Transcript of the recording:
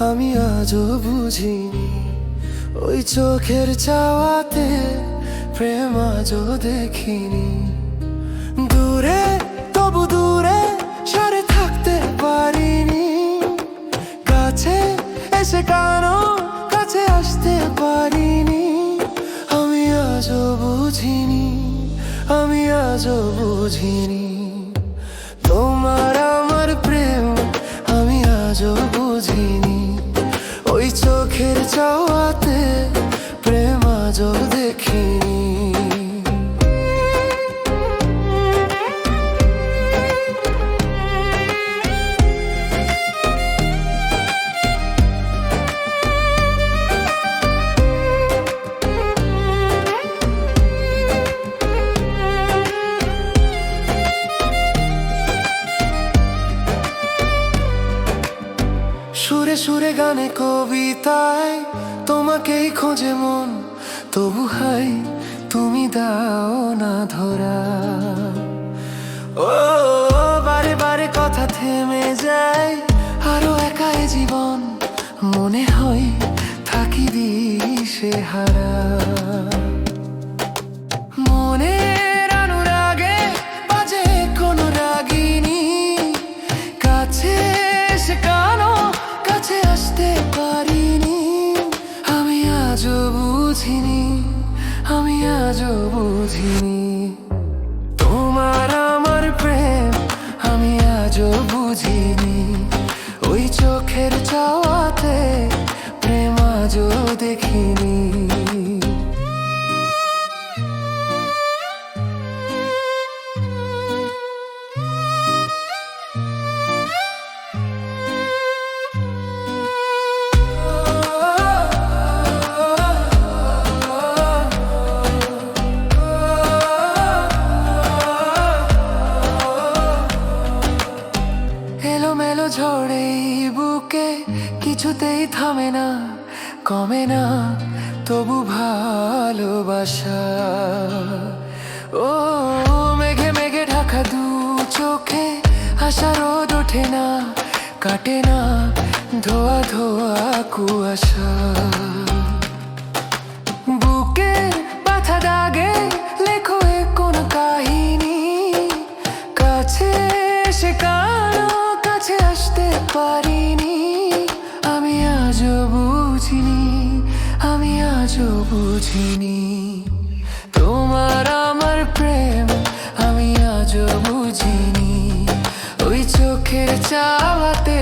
আমি আজও বুঝিনি। ওই চোখের চাওয়াতে প্রেম আজও দেখিনি। দূরে তবু দূরে সরে থাকতে পারিনি। কাছে এসে কারো কাছে আসতে পারিনি। আমি আজও বুঝিনি, আমি আজও বুঝিনি। তোমার আমার প্রেম আমি আজও বুঝিনি। ওই চোখের চাওয়াতে প্রেম আজও দেখিনি। সুরে সুরে গানে কবিতায় তোমাকেই খোঁজে মন, তবু হাই তুমি দাও না ধরা। ও বারে বারে কথা থেমে যায়, আরো একাই জীবন মনে হয় থাকি দিশে হারা। মনের অনুরাগে বাজে কোনো রাগিনী, কাছে এসে কানো কাছে আসতে পারিনি। আমি আজও বুঝিনি, আমি আজও বুঝিনি। তোমার আমার প্রেম আমি আজও বুঝিনি। ওই চোখের চাওয়াতে প্রেম আজও দেখিনি। এলোমেলো ঝড়ে বুকে কিছুতেই থামে না, কমে না তবু ভালোবাসা। ও মেঘে মেঘে ঢাকা দু চোখে আশা রোদ ওঠে না, কাটে না ধোয়া ধোয়া কুয়াশা। বুকের ব্যথা দাগে লেখো এ কোন কাহিনী, কাছে এসে কারো কাছে আসতে পারিনি। আমি আজও বুঝিনি, আমি আজও বুঝিনি। তোমার আমার প্রেম আমি আজও বুঝিনি। ওই চোখের চাওয়াতে